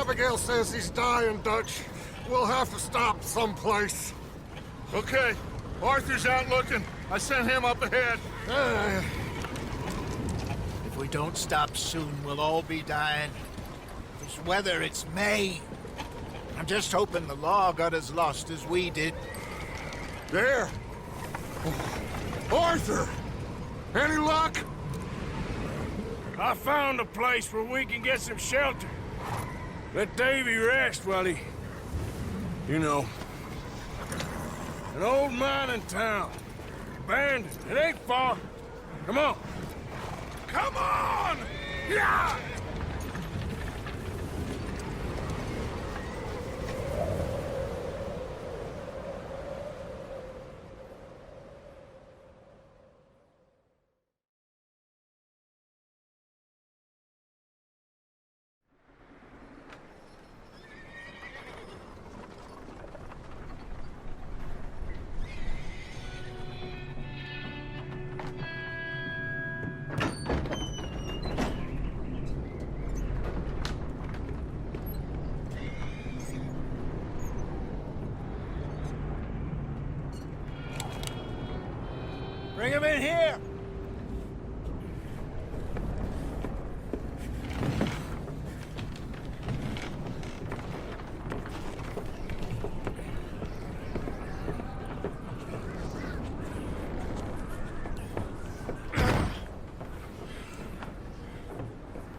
Abigail says he's dying, Dutch. We'll have to stop someplace. Okay, Arthur's out looking. I sent him up ahead. If we don't stop soon, we'll all be dying. This weather, it's May. I'm just hoping the law got as lost as we did. There! Arthur! Any luck? I found a place where we can get some shelter. Let Davy rest while he... You know. An old mining town. Abandoned. It ain't far. Come on. Come on! Yeah! Bring him in here!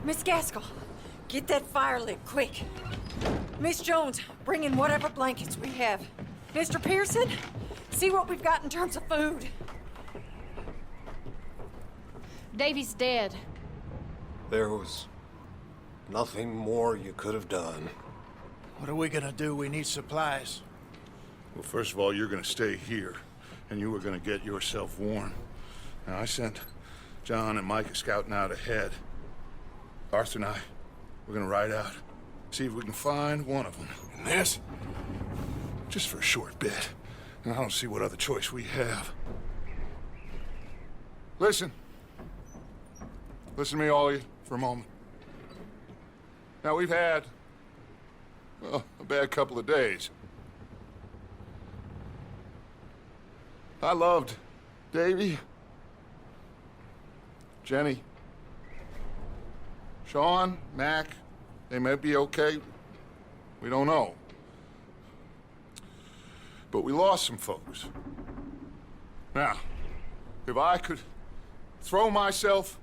Miss Gaskell, get that fire lit, quick. Miss Jones, bring in whatever blankets we have. Mr. Pearson, see what we've got in terms of food. Davy's dead. There was nothing more you could have done. What are we gonna do? We need supplies. Well, first of all, you're gonna stay here, and you were gonna get yourself warm. Now, I sent John and Micah scouting out ahead. Arthur and I, we're gonna ride out, see if we can find one of them. And this, just for a short bit. And I don't see what other choice we have. Listen. Listen to me, all of you, for a moment. Now, we've had, well, a bad couple of days. I loved Davy, Jenny, Sean, Mac. They may be okay. We don't know. But we lost some folks. Now, if I could throw myself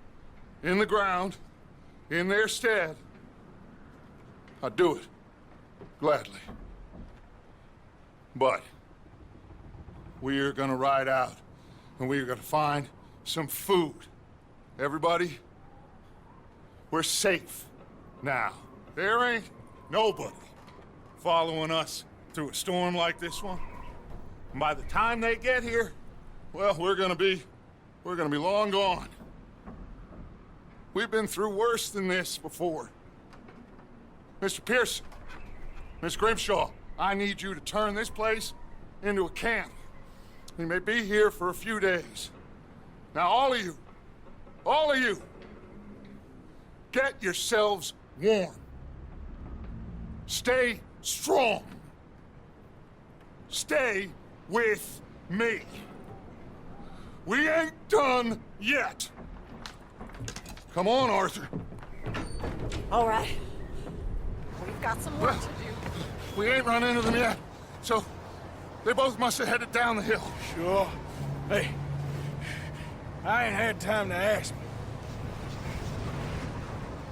in the ground, in their stead, I'd do it, gladly. But we're gonna ride out, and we're gonna find some food. Everybody, we're safe now. There ain't nobody following us through a storm like this one. And by the time they get here, well, we're gonna be long gone. We've been through worse than this before. Mr. Pearson, Miss Grimshaw, I need you to turn this place into a camp. We may be here for a few days. Now, all of you, get yourselves warm. Stay strong. Stay with me. We ain't done yet. Come on, Arthur. All right. We've got some work to do. We ain't run into them yet, so they both must have headed down the hill. Sure. Hey, I ain't had time to ask.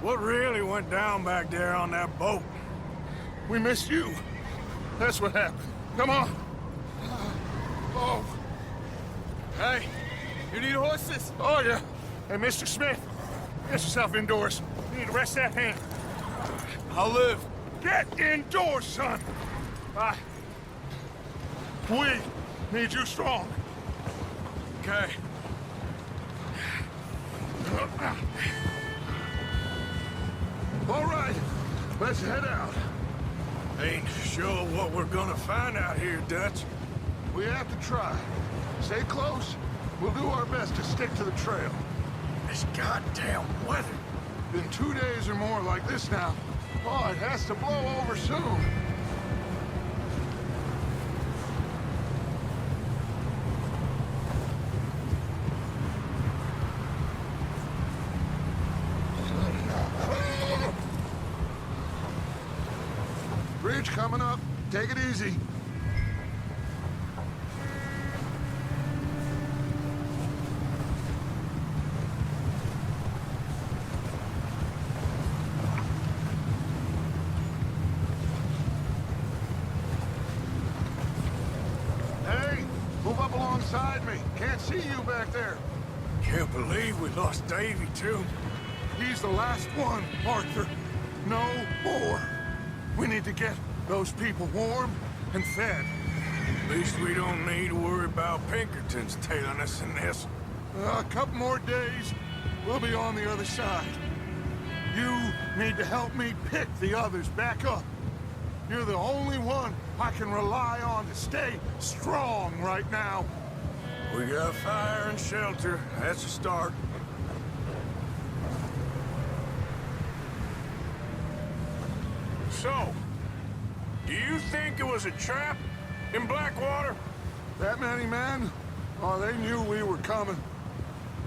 What really went down back there on that boat? We missed you. That's what happened. Come on. Oh. Hey, you need horses? Oh, yeah. Hey, Mr. Smith, get yourself indoors. You need to rest that hand. I'll live. Get indoors, son. We need you strong. Okay. All right, let's head out. Ain't sure what we're gonna find out here, Dutch. We have to try. Stay close. We'll do our best to stick to the trail. This goddamn weather. Been 2 days or more like this now. Oh, it has to blow over soon. Bridge coming up. Take it easy. Hey, move up alongside me. Can't see you back there. Can't believe we lost Davy, too. He's the last one, Arthur. No more. We need to get those people warm and fed. At least we don't need to worry about Pinkertons tailing us in this. A couple more days, we'll be on the other side. You need to help me pick the others back up. You're the only one I can rely on to stay strong right now. We got fire and shelter. That's a start. So, do you think it was a trap in Blackwater? That many men? Oh, they knew we were coming.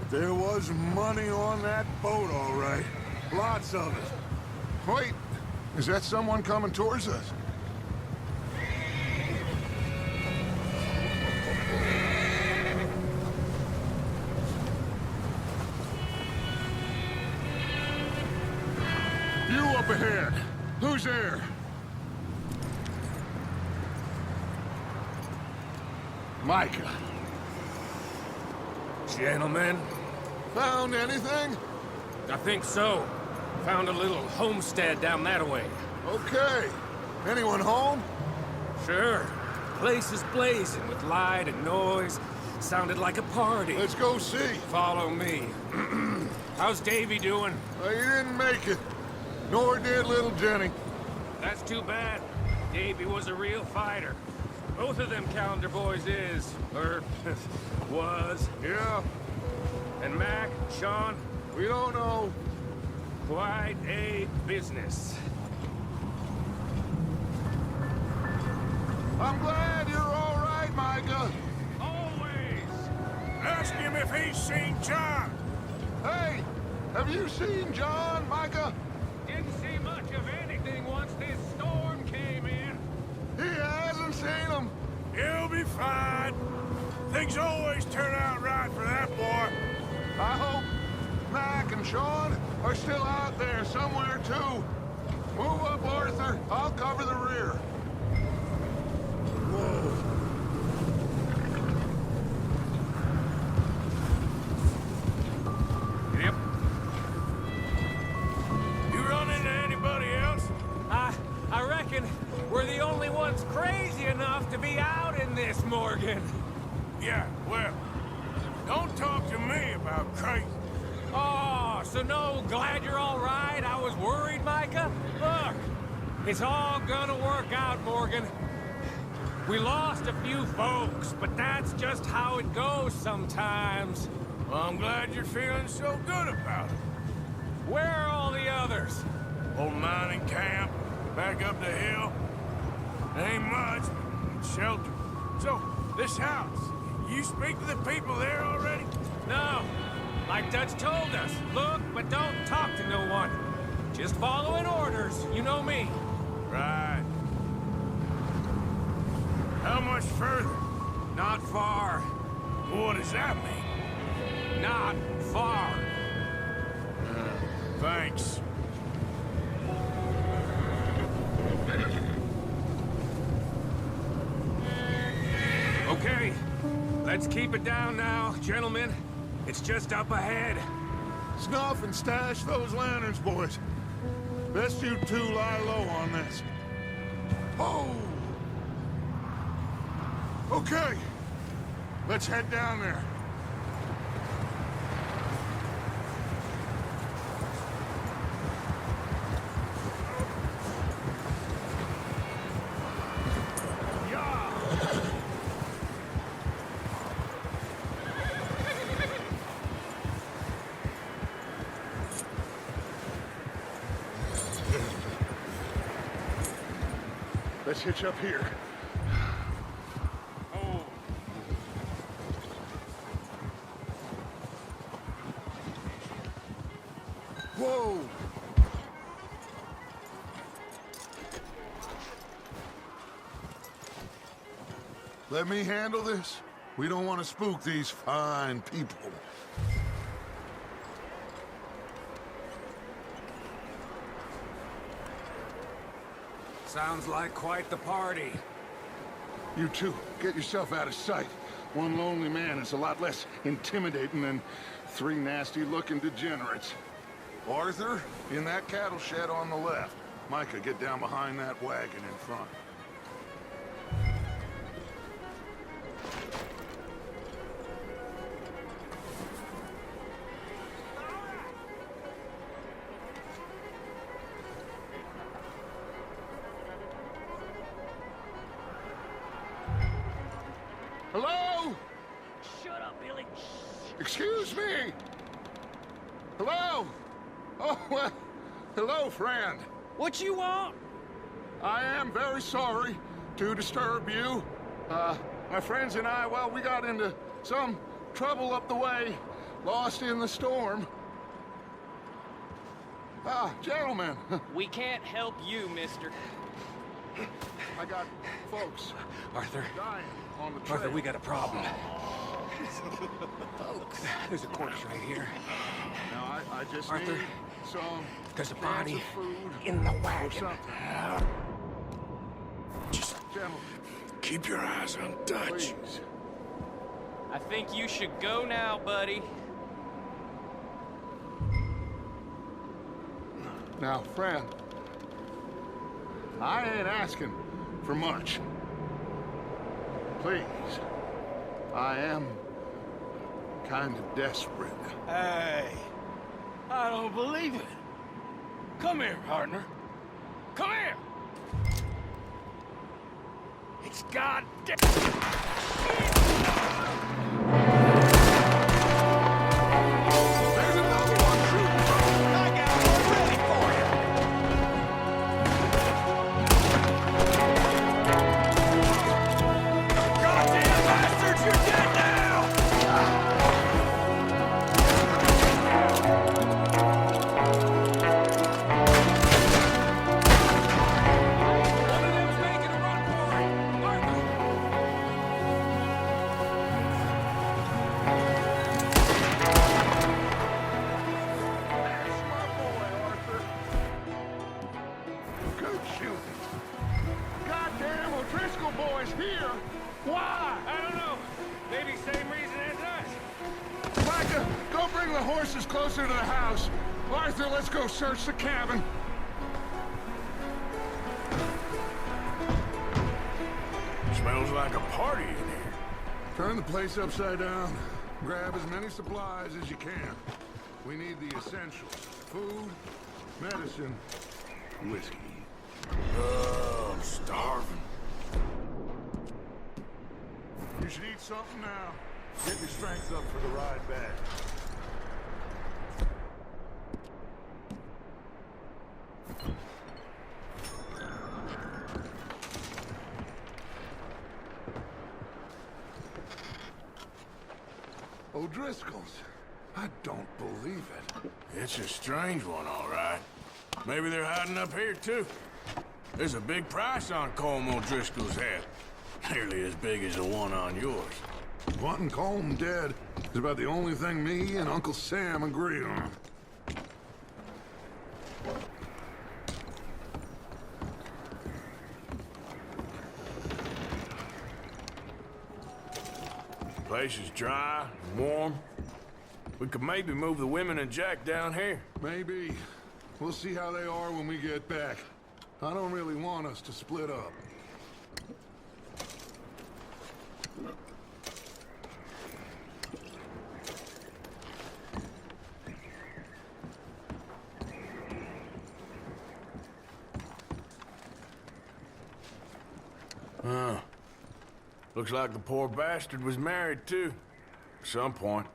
But there was money on that boat, all right. Lots of it. Wait, is that someone coming towards us? You up ahead. Who's there? Micah. Gentlemen, Found anything? I think so. Found a little homestead down that way. Okay. Anyone home? Sure. Place is blazing with light and noise. Sounded like a party. Let's go see. Follow me. How's Davy doing? He didn't make it. Nor did little Jenny. That's too bad. Davy was a real fighter. Both of them Calendar boys is, or was. Yeah, And Mac, Sean, we don't know. quite a business. I'm glad you're all right, Micah. Always. Ask him if he's seen John. Hey, have you seen John, Micah? Didn't see much of anything once this storm came in. He hasn't seen him. He'll be fine. Things always turn out right for that boy. I hope Mac and Sean are still out there somewhere, too. Move up, Arthur. I'll cover the rear. Yep. You run into anybody else? I reckon we're the only ones crazy enough to be out in this, Morgan. Yeah, well, don't talk to me about crazy. Oh, so no, glad you're all right. I was worried, Micah. Look, it's all gonna work out, Morgan. We lost a few folks, but that's just how it goes sometimes. Well, I'm glad you're feeling so good about it. Where are all the others? Old mining camp, back up the hill. Ain't much, but shelter. So, this house, you speak to the people there already? No, like Dutch told us. Look, but don't talk to no one. Just following orders, you know me. Right. How much further? Not far. What does that mean? Not far. Thanks. Okay, let's keep it down now, gentlemen. It's just up ahead. Snuff and stash those lanterns, boys. Best you two lie low on this. Oh! Okay. Let's head down there. Let's hitch up here. Oh. Whoa! Let me handle this. We don't want to spook these fine people. Sounds like quite the party. You two, get yourself out of sight. One lonely man is a lot less intimidating than three nasty-looking degenerates. Arthur, in that cattle shed on the left. Micah, get down behind that wagon in front. Hello? Shut up, Billy. Excuse me? Hello? Oh, well, hello, friend. What you want? I am very sorry to disturb you. My friends and I, well, we got into some trouble up the way, lost in the storm. Gentlemen, We can't help you, mister. I got folks Arthur. dying on the trail. Arthur, we got a problem. Folks, there's a corpse right here. Now, I just Arthur, need some there's a cans body of food in the or wagon. something. Just Gentlemen, keep your eyes on Dutch. please. I think you should go now, buddy. Now, friend, I ain't asking for much. Please, I am kind of desperate. Hey, I don't believe it. Come here, partner. Come here. It's goddamn. There's another one shooting from. I got one ready for you. Goddamn bastards, you're dead now! One of them's making a run for it. Arthur! There's my boy, Arthur. Good shooting. Goddamn O'Driscoll boy's here. Why? I don't know. Maybe same reason as us. Micah, go bring the horses closer to the house. Arthur, let's go search the cabin. Smells like a party in here. Turn the place upside down. Grab as many supplies as you can. We need the essentials. Food, medicine, whiskey. Oh, I'm starving. You should eat something now. Get your strength up for the ride back. O'Driscoll's. I don't believe it. It's a strange one, all right. Maybe they're hiding up here, too. There's a big price on Colm O'Driscoll's head. Nearly as big as the one on yours. Wanting Colm dead is about the only thing me and Uncle Sam agree on. Place is dry and warm. We could maybe move the women and Jack down here. Maybe. We'll see how they are when we get back. I don't really want us to split up. Looks like the poor bastard was married, too. At some point.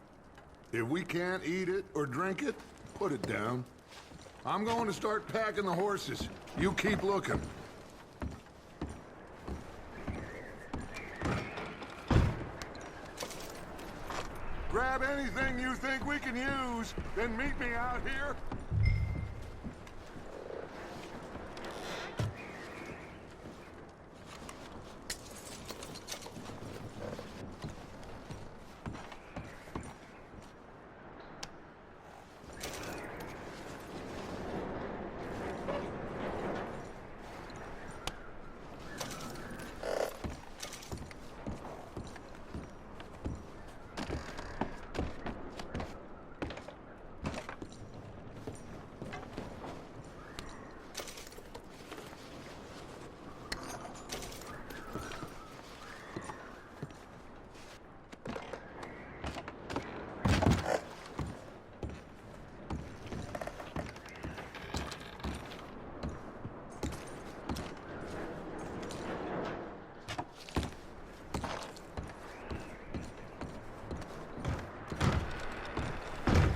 If we can't eat it or drink it, put it down. I'm going to start packing the horses. You keep looking. anything you think we can use, then meet me out here.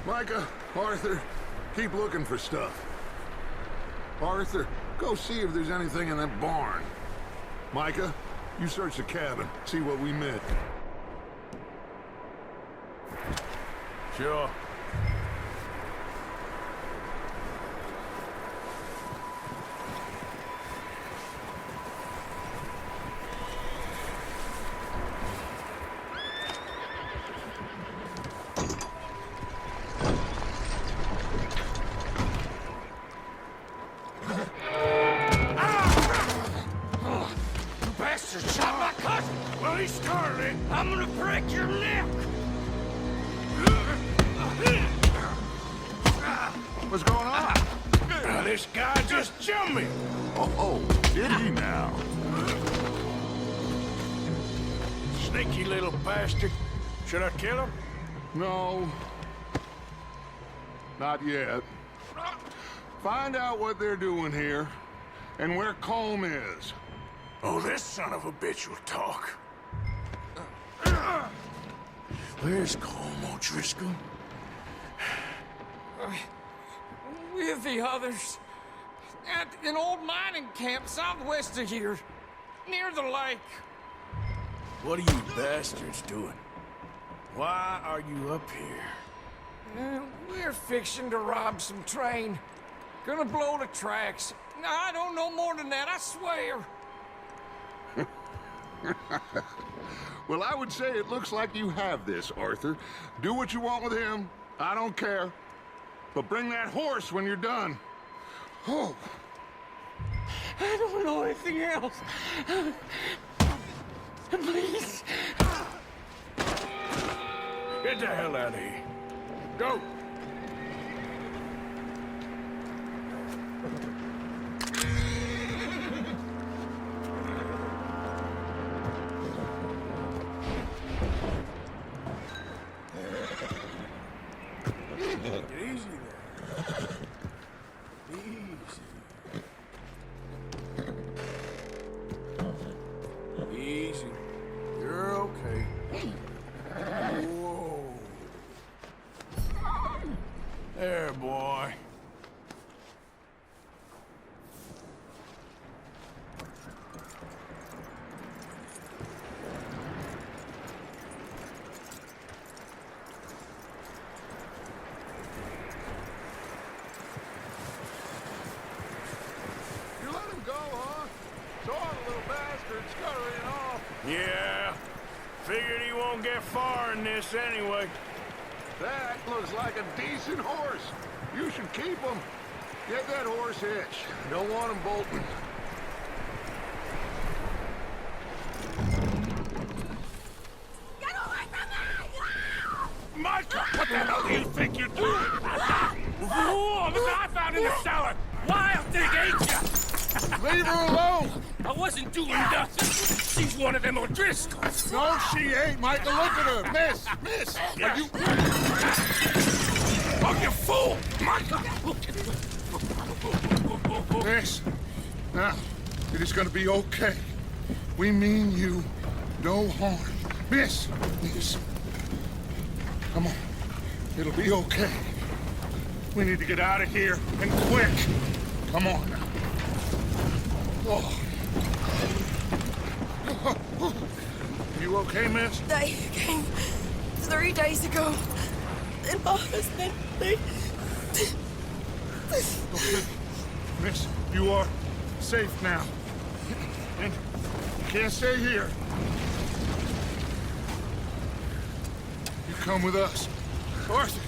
Micah, Arthur, keep looking for stuff. Arthur, go see if there's anything in that barn. Micah, you search the cabin, see what we missed. Sure. Shot my cousin! Well, he started it. I'm gonna break your neck! What's going on? Now, this guy just jumped me! Oh, did he now? Sneaky little bastard. Should I kill him? No. Not yet. Find out what they're doing here, and where Colm is. Oh, this son of a bitch will talk. Where's Colm O'Driscoll? With the others. At an old mining camp southwest of here. Near the lake. What are you bastards doing? Why are you up here? We're fixing to rob some train. Gonna blow the tracks. I don't know more than that, I swear. Well, I would say it looks like you have this, Arthur. Do what you want with him. I don't care. But bring that horse when you're done. Oh. I don't know anything else. Please. Get the hell out of here. Go! Easy there. Easy. Easy. You're okay. Whoa. There, boy. You let him go, huh? Saw the little bastard scurrying off. Yeah. Figured he won't get far in this anyway. That looks like a decent horse. You should keep him. Get that horse hitched. Don't want him bolting. Get away from me! Micah, what the hell do you think you're doing? Whoa, look what I found in the cellar! Wild thing ate ya! Leave her alone! I wasn't doing nothing. She's one of them O'Driscolls. No, she ain't, Micah. Look at her. Miss! Are you... Oh, you fool! Micah! Miss, now, it is gonna be okay. We mean you no harm. Miss! Come on. It'll be okay. We need to get out of here, and quick. Come on now. Oh. You okay, miss? They came 3 days ago. and my husband, please. Okay. Miss, you are safe now. And you can't stay here. You come with us. Arthur!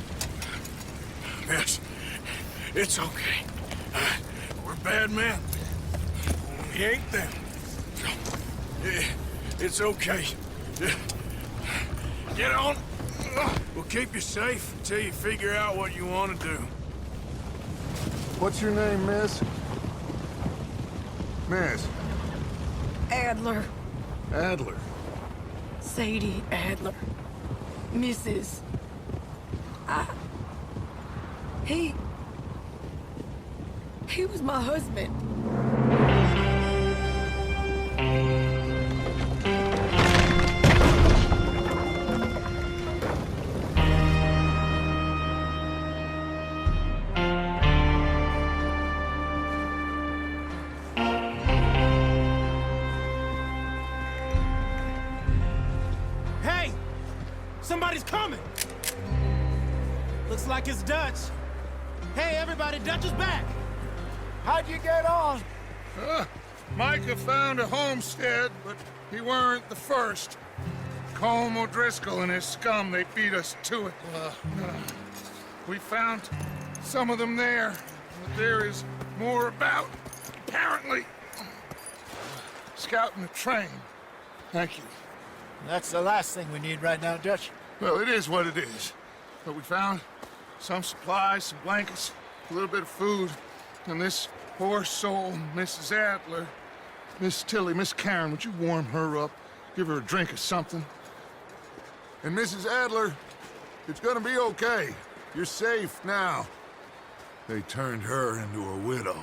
Miss, it's okay. We're bad men. We ain't them. It's okay. Get on. We'll keep you safe until you figure out what you want to do. What's your name, miss? Miss? Adler. Adler. Sadie Adler. Mrs. He was my husband. Hey! Somebody's coming! Looks like it's Dutch. Hey, everybody, Dutch is back! How'd you get on? Micah found a homestead, but he weren't the first. Colm O'Driscoll and his scum, they beat us to it. We found some of them there, but there is more about, apparently. Scouting the train. Thank you. That's the last thing we need right now, Dutch. Well, it is what it is. But we found some supplies, some blankets, a little bit of food, and this poor soul, Mrs. Adler, Miss Tilly, Miss Karen, would you warm her up? Give her a drink or something? And Mrs. Adler, it's gonna be okay. You're safe now. They turned her into a widow.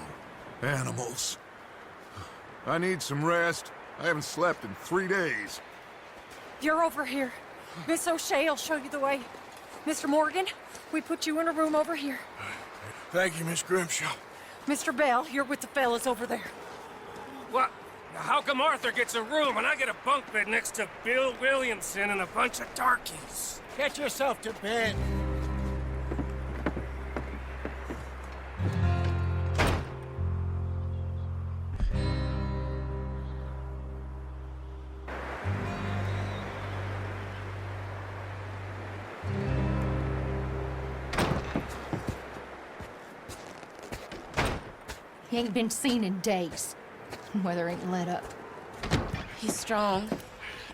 Animals. I need some rest. I haven't slept in 3 days. You're over here. Miss O'Shea will show you the way. Mr. Morgan, we put you in a room over here. Thank you, Miss Grimshaw. Mr. Bell, you're with the fellas over there. What? How come Arthur gets a room and I get a bunk bed next to Bill Williamson and a bunch of darkies? Get yourself to bed. He ain't been seen in days. Weather ain't let up. He's strong,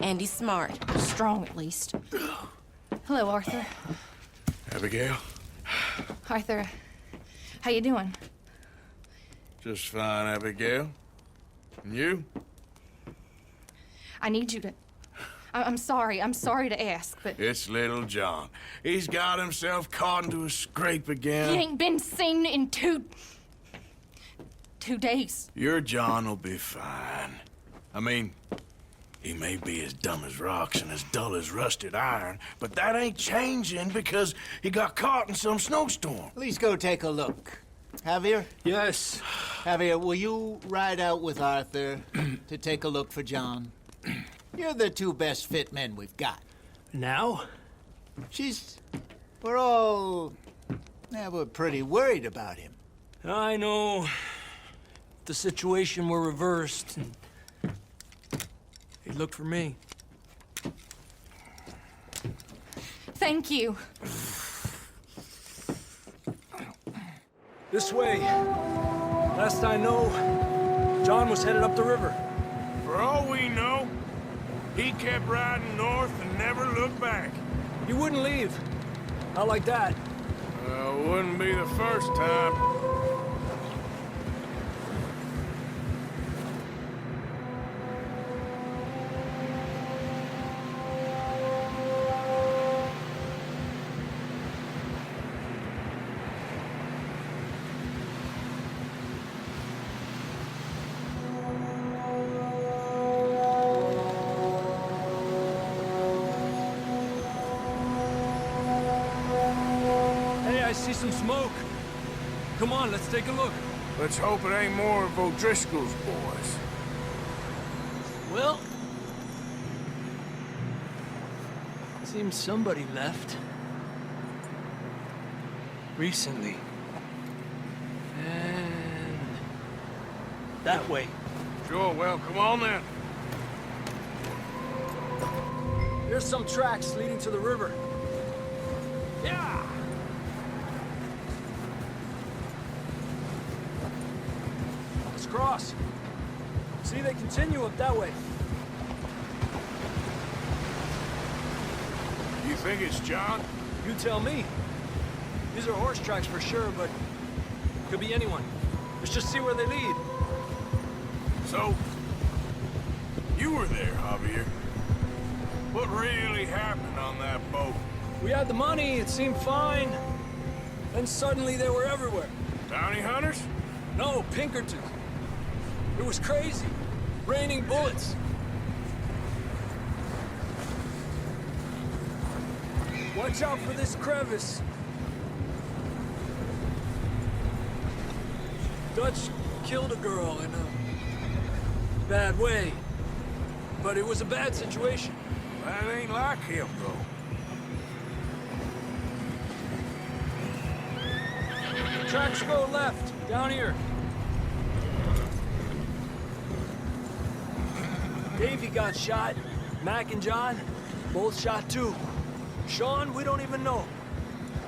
and he's smart. Strong, at least. Hello, Arthur. Abigail? Arthur, how you doing? Just fine, Abigail. And you? I need you to... I'm sorry to ask, but... It's little John. He's got himself caught into a scrape again. He ain't been seen in 2 days. Your John will be fine. I mean, he may be as dumb as rocks and as dull as rusted iron, but that ain't changing because he got caught in some snowstorm. Please go take a look. Javier? Yes. Javier, will you ride out with Arthur to take a look for John? You're the 2 best fit men we've got. Now? We're pretty worried about him. I know. The situation were reversed, and he'd look for me. Thank you. This way. Last I know, John was headed up the river. For all we know, he kept riding north and never looked back. He wouldn't leave. Not like that. Wouldn't be the first time. Hey, I see some smoke. Come on, let's take a look. Let's hope it ain't more of O'Driscoll's boys. Well, seems somebody left. recently. And that way. Sure, well, come on then. There's some tracks leading to the river. Yeah! Let's cross. See, they continue up that way. You think it's John? You tell me. These are horse tracks for sure, but could be anyone. Let's just see where they lead. So, you were there, Javier. What really happened on that boat? We had the money, it seemed fine. Then suddenly they were everywhere. Bounty hunters? No, Pinkertons. It was crazy. Raining bullets. Watch out for this crevice. Dutch killed a girl in a bad way. But it was a bad situation. That ain't like him, though. Tracks go left, down here. Davey got shot. Mac and John, both shot too. Sean, we don't even know.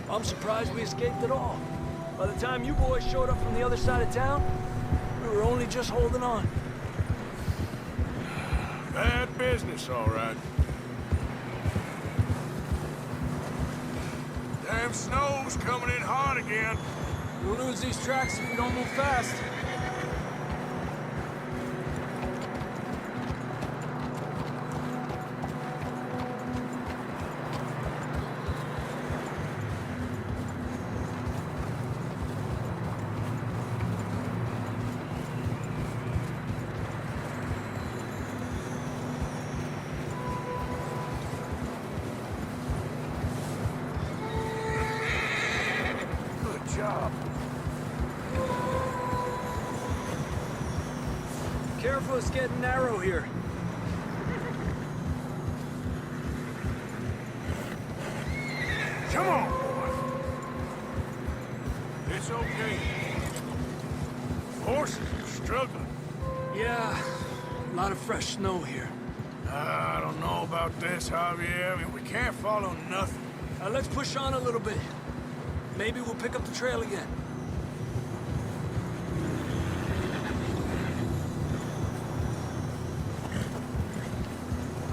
I'm surprised we escaped at all. By the time you boys showed up from the other side of town, we were only just holding on. Bad business, all right. Damn snow's coming in hard again. We'll lose these tracks if we don't move fast. Good job. Careful, it's getting narrow here. Come on, boy. It's okay. Horses are struggling. Yeah, a lot of fresh snow here. I don't know about this, Javier. I mean, we can't follow nothing. Let's push on a little bit. Maybe we'll pick up the trail again.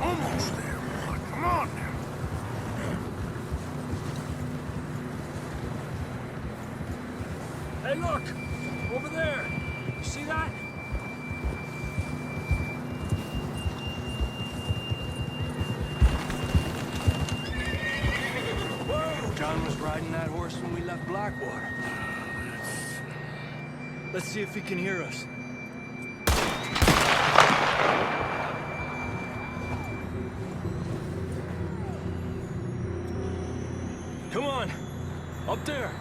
Almost there, boy. Come on now. Hey, look! Over there! You see that? Whoa! John was riding that horse when we left Blackwater. Let's see if he can hear us. Come on! Up there!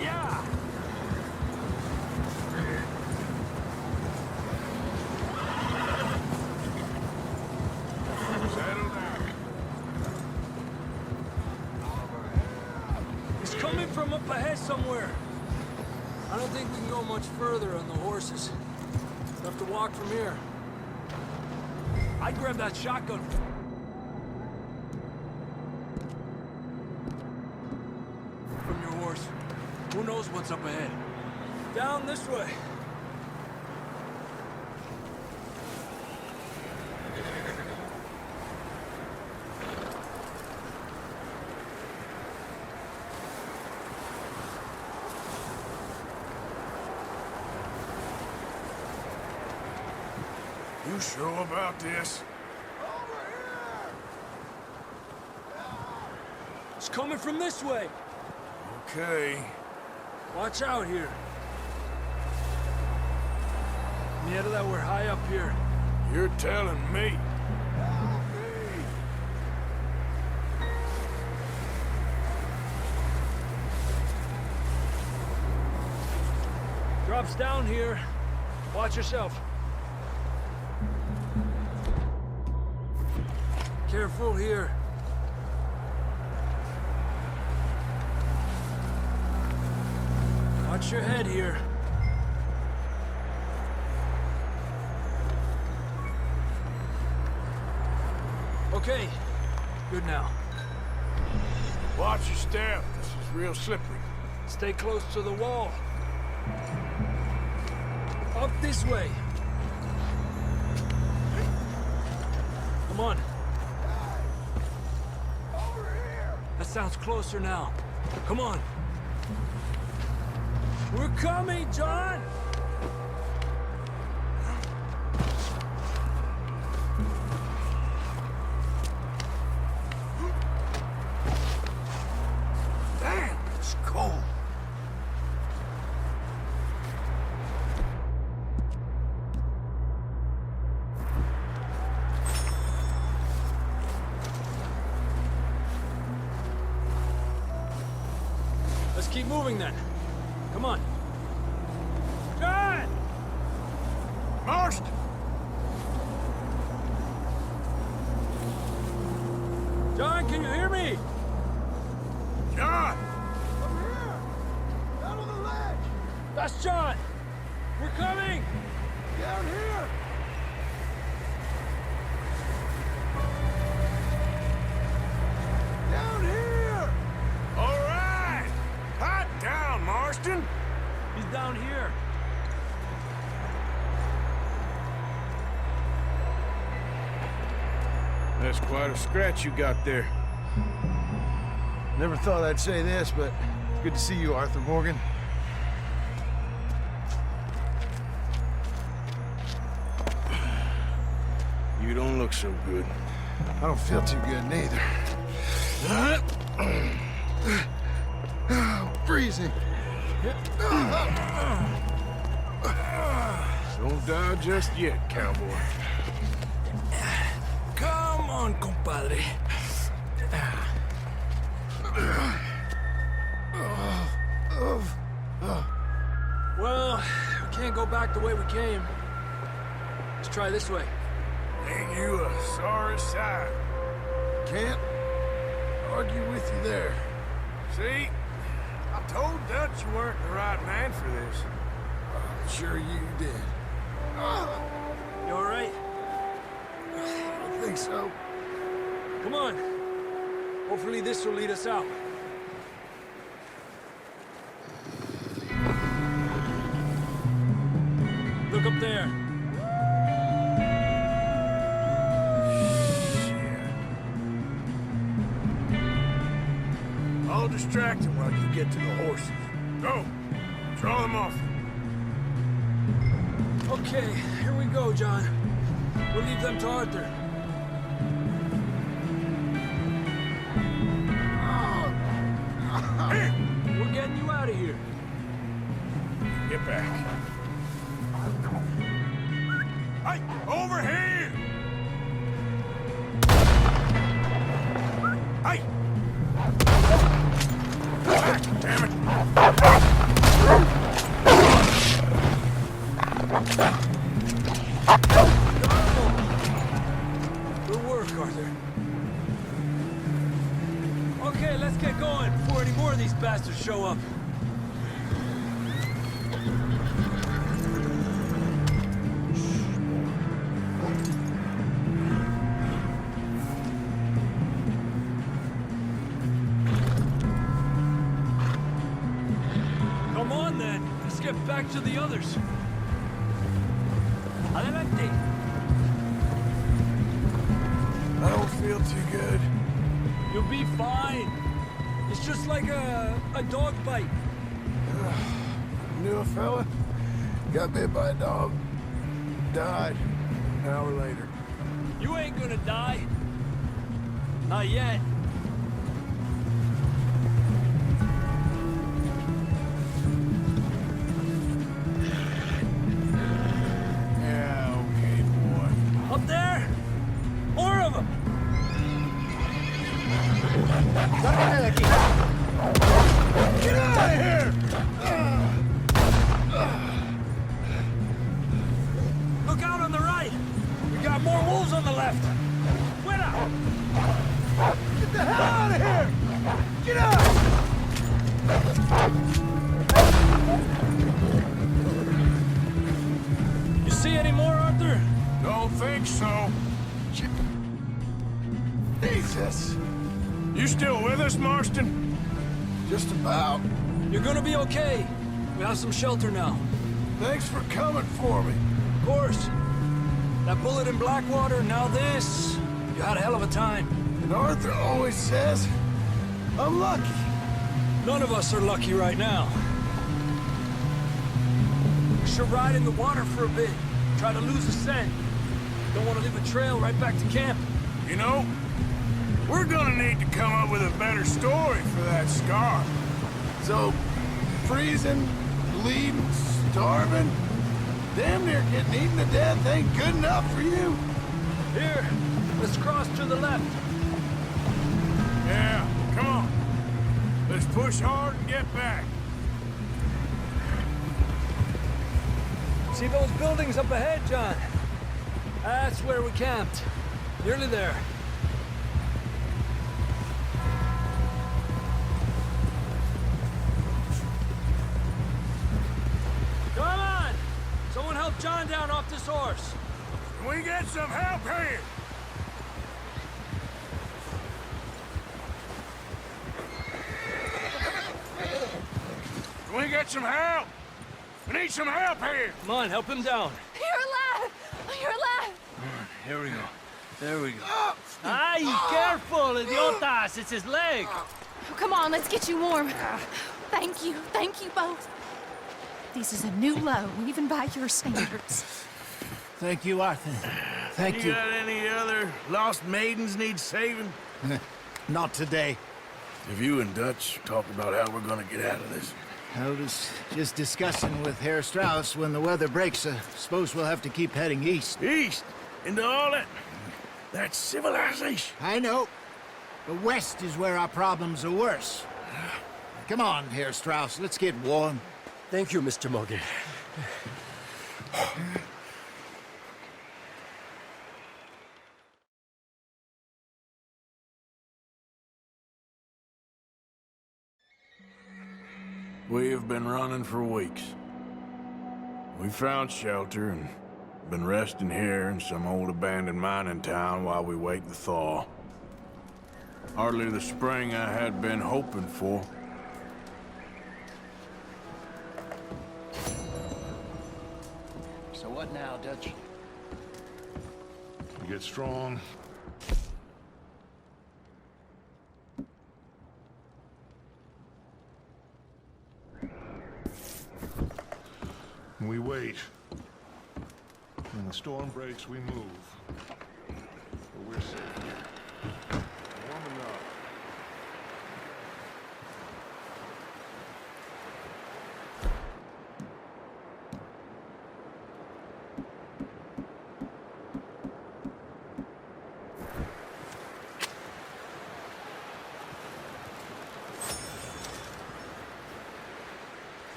Yeah! Settle down. He's coming from up ahead somewhere. I don't think we can go much further on the horses. We'll have to walk from here. I'd grab that shotgun. From your horse. Who knows what's up ahead? Down this way. You sure about this? It's coming from this way. Okay. Watch out here. Yeah, that we're high up here. You're telling me. Drops down here. Watch yourself. Careful here. Watch your head here. Okay, good now. Watch your step. This is real slippery. Stay close to the wall. Up this way. Come on. That sounds closer now. Come on. We're coming, John! Damn, it's cold. Let's keep moving then. Come on. John! Marston! John, can you hear me? John! Down on the ledge! That's John! We're coming! Down here! Down here! All right! Hot down, Marston! He's down here. That's quite a scratch you got there. Never thought I'd say this, but it's good to see you, Arthur Morgan. You don't look so good. I don't feel too good neither. Freezing. Don't die just yet, cowboy. Come on, compadre. Well, we can't go back the way we came. Let's try this way. Ain't you a sorry sight? Can't argue with you there. See? I told Dutch you weren't the right man for this. Sure you did. You all right? I think so. Come on. Hopefully this will lead us out. Look up there. I'll distract him while you get to the horses. Go! Draw them off. Okay, here we go, John. We'll leave them to Arthur. We're getting you out of here. Get back. Hey, over here! Hey! Back, damn it! Good work, Arthur. Okay, let's get going before any more of these bastards show up. Come on then, let's get back to the others. Adelante. I don't feel too good. You'll be fine. It's just like a dog bite. Knew a fella, got bit by a dog, died an hour later. You ain't gonna die. Not yet. Yeah, okay, boy. Up there? More of them. Get out of here! Look out on the right. We got more wolves on the left. Fuera! Get the hell out of here! Get out! see any more, Arthur? Don't think so. Jesus. You still with us, Marston? Just about. You're gonna be okay. We have some shelter now. Thanks for coming for me. Of course. That bullet in Blackwater, now this. You had a hell of a time. And Arthur always says, I'm lucky. None of us are lucky right now. We should ride in the water for a bit. Try to lose a scent. Don't want to leave a trail right back to camp. You know, we're gonna need to come up with a better story for that scar. So, freezing, bleeding, starving, damn near getting eaten to death ain't good enough for you. Here, let's cross to the left. Yeah, come on. Let's push hard and get back. See those buildings up ahead, John? That's where we camped. Nearly there. Come on! Someone help John down off this horse. Can we get some help here? Can we get some help? We need some help here. Come on, help him down. You're alive! You're alive! Here we go. There we go. Ay, careful, idiotas! It's his leg. Oh, come on, let's get you warm. Thank you both. This is a new low, even by your standards. Thank you, Arthur. Thank you. You got any other lost maidens need saving? Not today. Have you and Dutch talked about how we're gonna get out of this? I was just discussing with Herr Strauss when the weather breaks. Suppose we'll have to keep heading east. East? Into all that... That's civilization. I know. But west is where our problems are worse. Come on, Herr Strauss, let's get warm. Thank you, Mr. Morgan. We have been running for weeks. We found shelter and been resting here in some old abandoned mining town while we wait the thaw. Hardly the spring I had been hoping for. So what now, Dutch? We get strong. We wait. When the storm breaks, we move. But we're safe here. Warm enough.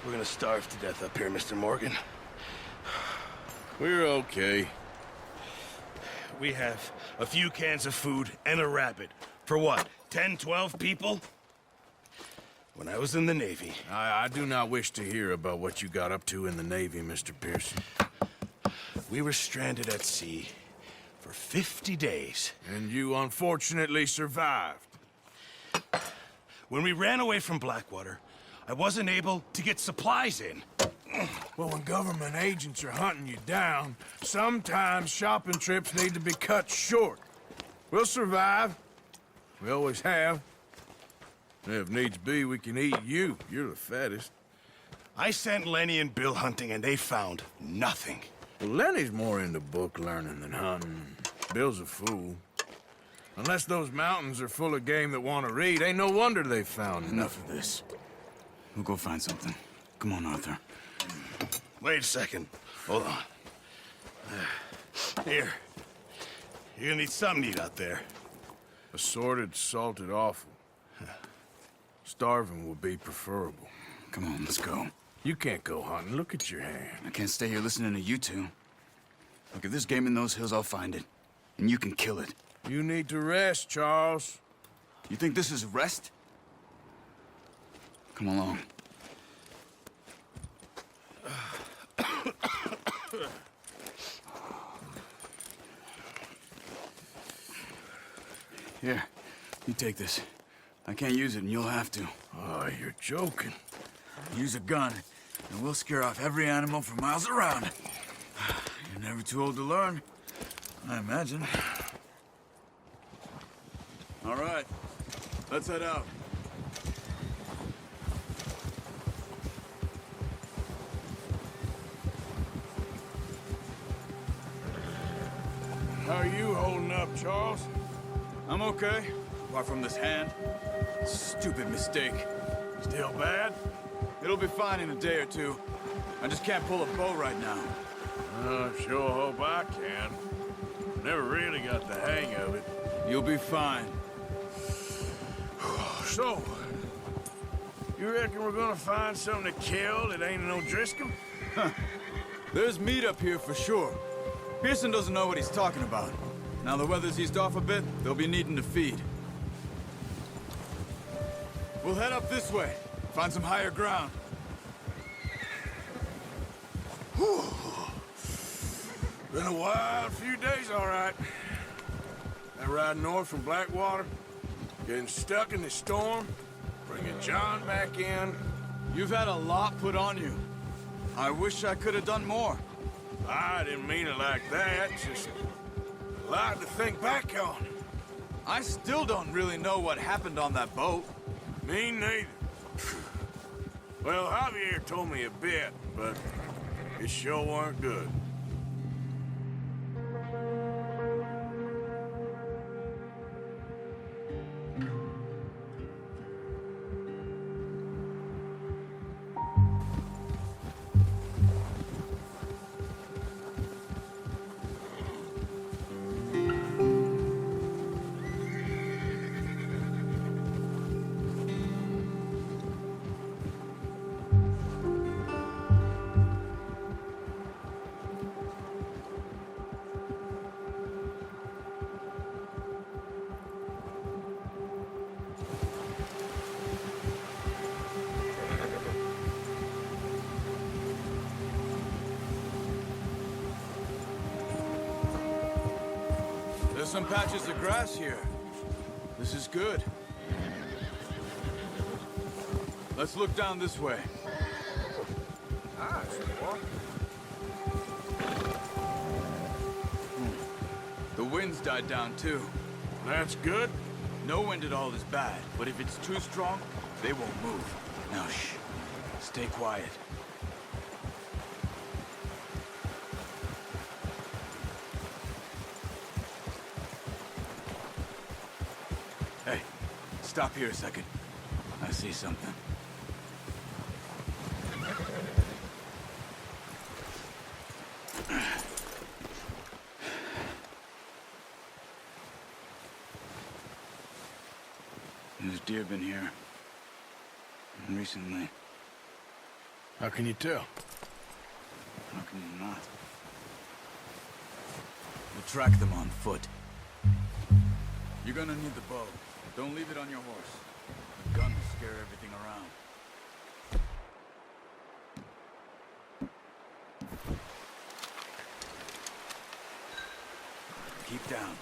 We're gonna starve to death up here, Mr. Morgan. We're okay. We have a few cans of food and a rabbit. For what, 10, 12 people? When I was in the Navy... I do not wish to hear about what you got up to in the Navy, Mr. Pearson. We were stranded at sea for 50 days. And you unfortunately survived. When we ran away from Blackwater, I wasn't able to get supplies in. Well, when government agents are hunting you down, sometimes shopping trips need to be cut short. We'll survive. We always have. If needs be, we can eat you. You're the fattest. I sent Lenny and Bill hunting, and they found nothing. Well, Lenny's more into book learning than hunting. Bill's a fool. Unless those mountains are full of game that want to read, ain't no wonder they found Enough of this. We'll go find something. Come on, Arthur. Wait a second. Hold on. Here. You're gonna need something to eat out there. Assorted, salted offal. Starving would be preferable. Come on, let's go. You can't go hunting. Look at your hand. I can't stay here listening to you two. Look, if there's game in those hills, I'll find it. And you can kill it. You need to rest, Charles. You think this is rest? Come along. Here, you take this. I can't use it, and you'll have to. Oh, you're joking. Use a gun, and we'll scare off every animal for miles around. You're never too old to learn, I imagine. All right, let's head out. How are you holding up, Charles? I'm okay, apart from this hand. Stupid mistake. Still bad? It'll be fine in a day or two. I just can't pull a bow right now. I sure hope I can. Never really got the hang of it. You'll be fine. So, you reckon we're gonna find something to kill that ain't no Driscoll? There's meat up here for sure. Pearson doesn't know what he's talking about. Now the weather's eased off a bit, they'll be needing to feed. We'll head up this way. Find some higher ground. Whew. Been a wild few days, all right. That ride north from Blackwater, getting stuck in the storm, bringing John back in. You've had a lot put on you. I wish I could have done more. I didn't mean it like that, just a lot to think back on. I still don't really know what happened on that boat. Me neither. Well, Javier told me a bit, but it sure weren't good. There's some patches of grass here. This is good. Let's look down this way. The wind's died down too. That's good. No wind at all is bad, but if it's too strong, they won't move. Now shh. Stay quiet. Hey, stop here a second. I see something. There's deer been here. Recently. How can you tell? How can you not? We'll track them on foot. You're gonna need the bow. Don't leave it on your horse. The gun will scare everything around. Keep down.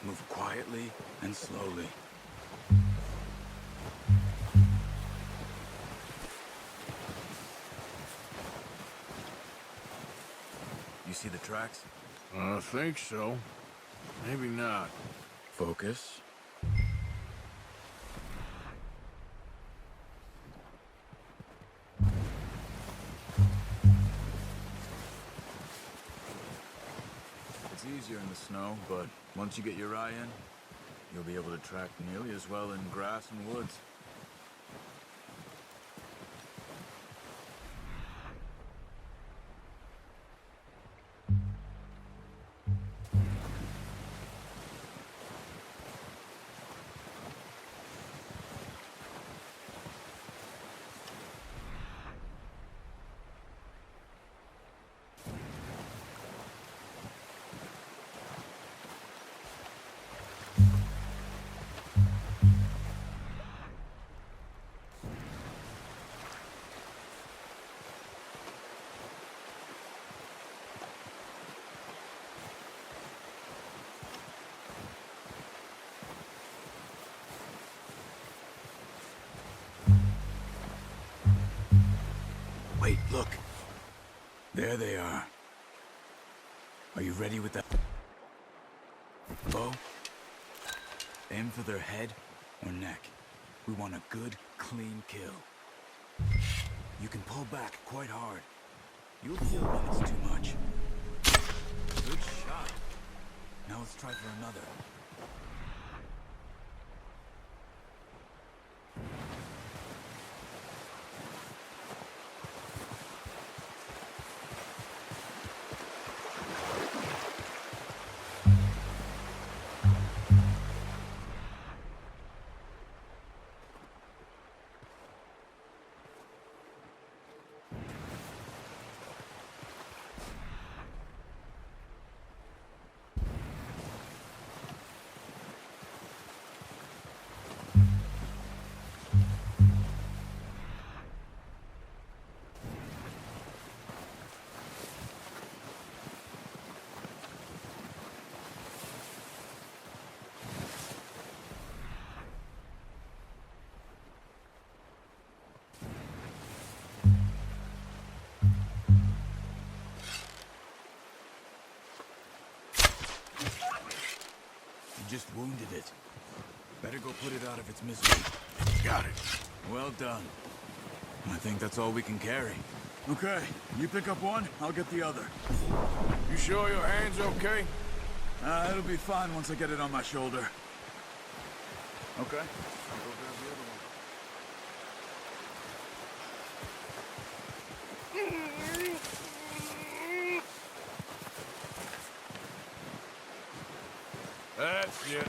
Move quietly and slowly. You see the tracks? I think so. Maybe not. Focus. It's easier in the snow, but once you get your eye in, you'll be able to track nearly as well in grass and woods. Wait, look. There they are. Are you ready with that bow? Aim for their head or neck. We want a good, clean kill. You can pull back quite hard. You'll feel when it's too much. Good shot. Now let's try for another. Just wounded it. Better go put it out of its misery. Got it. Well done. I think that's all we can carry. Okay, you pick up one, I'll get the other. You sure your hand's okay? It'll be fine once I get it on my shoulder. Okay, I'll go grab the other one. That's it.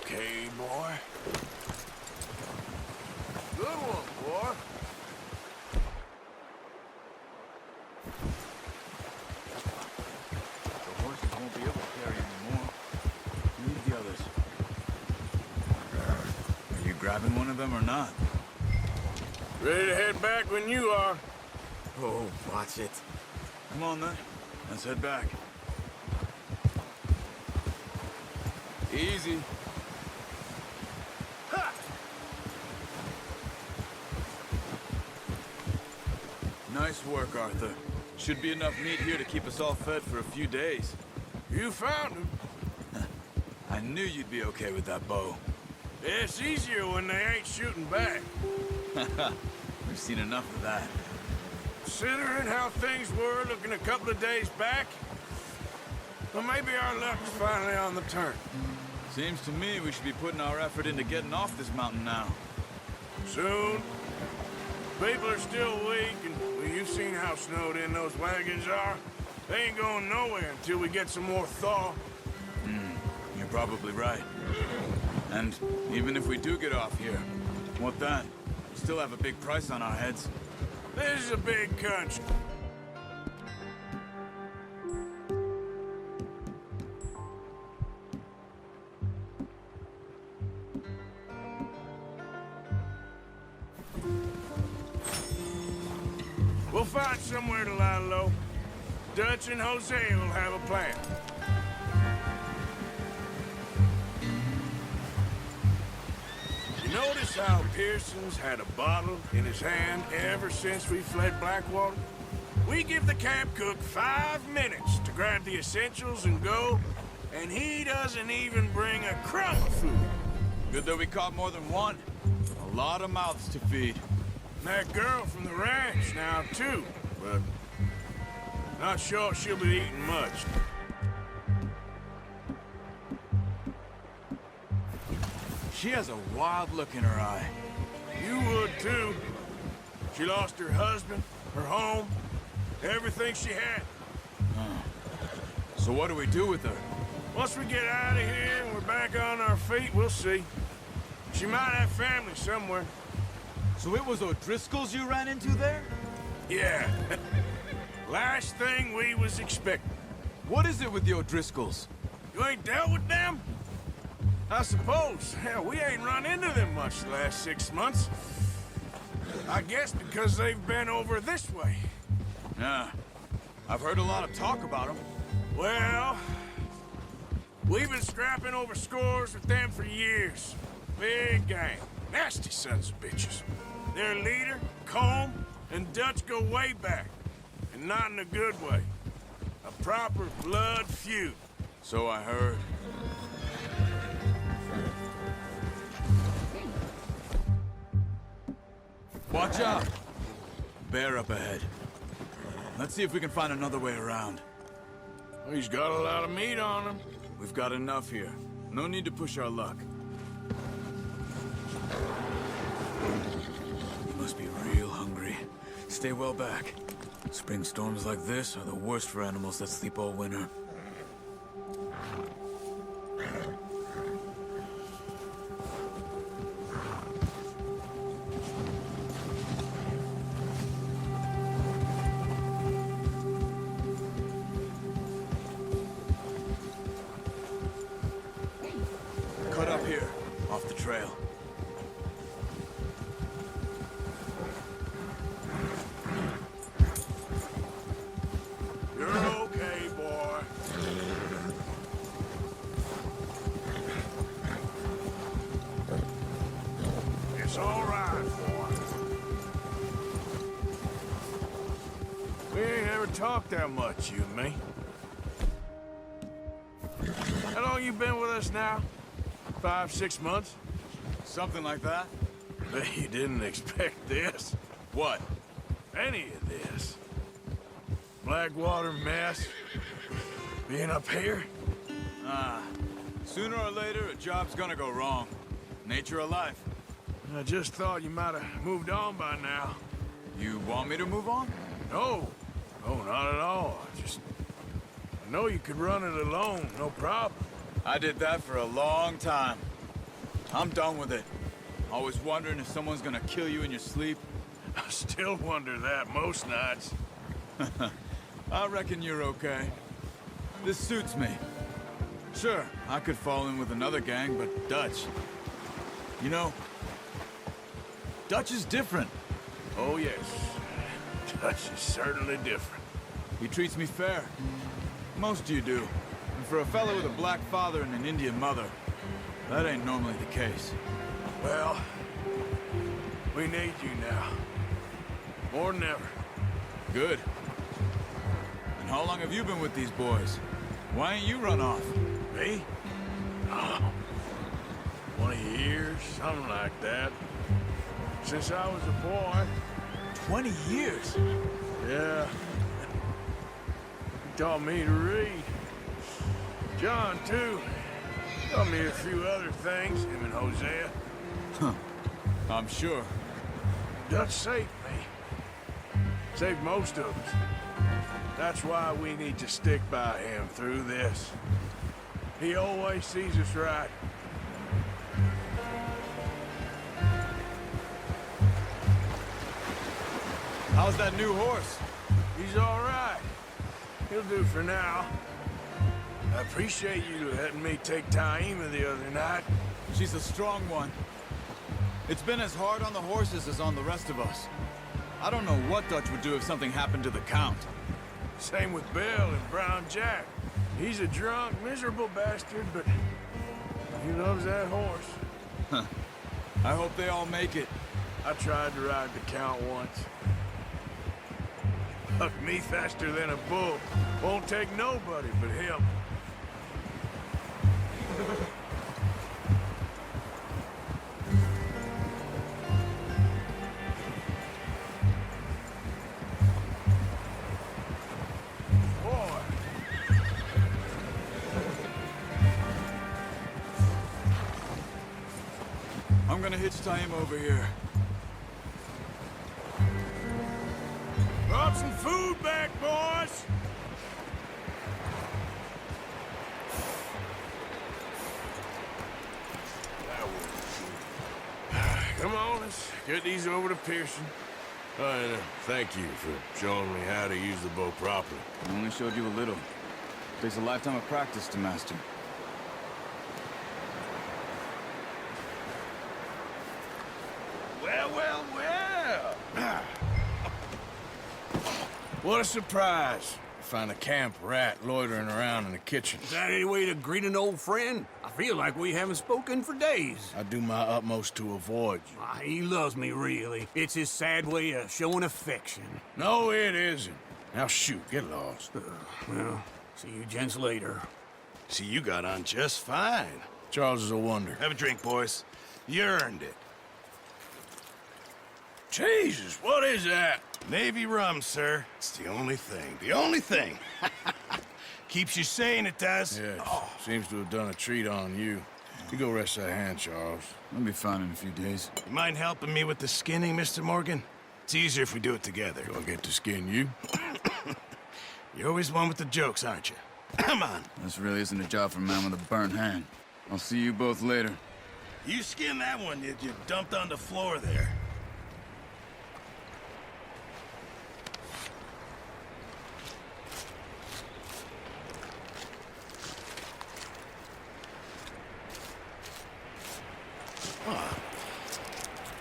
Okay, boy. Good one, boy. The horses won't be able to carry anymore. Leave the others. Are you grabbing one of them or not? Ready to head back when you are. Oh, watch it. Come on then. Let's head back. Easy. Nice work, Arthur. Should be enough meat here to keep us all fed for a few days. You found him. I knew you'd be okay with that bow. It's easier when they ain't shooting back. We've seen enough of that. Considering how things were looking a couple of days back, well, maybe our luck's finally on the turn. Seems to me we should be putting our effort into getting off this mountain now. Soon. People are still weak, and well, you've seen how snowed in those wagons are. They ain't going nowhere until we get some more thaw. You're probably right. And even if we do get off here, what then? We still have a big price on our heads. This is a big country. We'll find somewhere to lie low. Dutch and Hosea will have a plan. You notice how Pearson's had a bottle in his hand ever since we fled Blackwater? We give the camp cook 5 minutes to grab the essentials and go, and he doesn't even bring a crumb of food. Good that we caught more than one. A A lot of mouths to feed. And that girl from the ranch now, too. But not sure she'll be eating much. She has a wild look in her eye. You would, too. She lost her husband, her home, everything she had. So what do we do with her? Once we get out of here and we're back on our feet, we'll see. She might have family somewhere. So it was O'Driscoll's you ran into there? Yeah. Last thing we was expecting. What is it with the O'Driscolls? You ain't dealt with them? I suppose. Hell, we ain't run into them much the last 6 months. I guess because they've been over this way. Yeah. I've heard a lot of talk about them. Well, we've been scrapping over scores with them for years. Big gang. Nasty sons of bitches. Their leader, Colm, and Dutch go way back. And not in a good way. A proper blood feud. So I heard. Watch out! Bear up ahead. Let's see if we can find another way around. He's got a lot of meat on him. We've got enough here. No need to push our luck. You must be real hungry. Stay well back. Spring storms like this are the worst for animals that sleep all winter. Cut up here, off the trail. You're okay, boy. It's all right, boy. We ain't ever talked that much, you and me. How long you been with us now? 5, 6 months? Something like that? Bet you didn't expect this. What? Any of this. Blackwater mess. Being up here? Sooner or later, a job's gonna go wrong. Nature of life. I just thought you might have moved on by now. You want me to move on? No. No, not at all. I know you could run it alone, no problem. I did that for a long time. I'm done with it. Always wondering if someone's gonna kill you in your sleep. I still wonder that most nights. I reckon you're okay. This suits me. Sure, I could fall in with another gang, but Dutch... You know, Dutch is different. Oh, yes. Dutch is certainly different. He treats me fair. Most of you do. And for a fellow with a black father and an Indian mother, that ain't normally the case. Well, we need you now. More than ever. Good. And how long have you been with these boys? Why ain't you run off? Me? Oh, 20 years, something like that. Since I was a boy. 20 years? Yeah. He taught me to read. John, too. Taught me a few other things, him and Hosea. Huh. I'm sure. Dutch saved me. Saved most of us. That's why we need to stick by him through this. He always sees us right. How's that new horse? He's all right. He'll do for now. I appreciate you letting me take Taima the other night. She's a strong one. It's been as hard on the horses as on the rest of us. I don't know what Dutch would do if something happened to the Count. Same with Bill and Brown Jack. He's a drunk, miserable bastard, but he loves that horse. Huh. I hope they all make it. I tried to ride the Count once. Hucked me faster than a bull. Won't take nobody but him. gonna hitch tie him over here. Brought some food back, boys. Come on, let's get these over to Pearson. And thank you for showing me how to use the bow properly. I only showed you a little. Takes a lifetime of practice to master. Well, well, well. What a surprise. Find a camp rat loitering around in the kitchen. Is that any way to greet an old friend? I feel like we haven't spoken for days. I do my utmost to avoid you. He loves me, really. It's his sad way of showing affection. No, it isn't. Now shoot, get lost. Well, see you gents later. See, you got on just fine. Charles is a wonder. Have a drink, boys. You earned it. Jesus, what is that? Navy rum, sir. It's the only thing. The only thing. Keeps you sane, it does. Yes. Seems to have done a treat on you. You go rest that hand, Charles. I'll be fine in a few days. You mind helping me with the skinning, Mr. Morgan? It's easier if we do it together. Do I get to skin you? You're always one with the jokes, aren't you? Come on. This really isn't a job for a man with a burnt hand. I'll see you both later. You skinned that one, did you? Dumped on the floor there.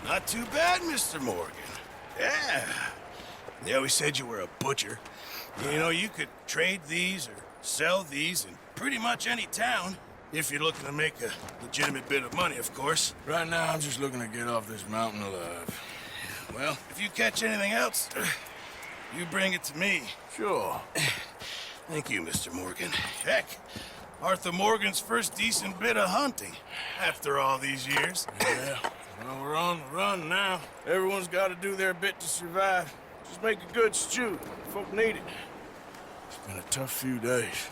Not too bad, Mr. Morgan. Yeah. They always said you were a butcher. You know, you could trade these or sell these in pretty much any town. If you're looking to make a legitimate bit of money, of course. Right now, I'm just looking to get off this mountain alive. Well, if you catch anything else, you bring it to me. Sure. Thank you, Mr. Morgan. Heck, Arthur Morgan's first decent bit of hunting after all these years. Yeah. Well, we're on the run now. Everyone's got to do their bit to survive. Just make a good stew. Folk need it. It's been a tough few days.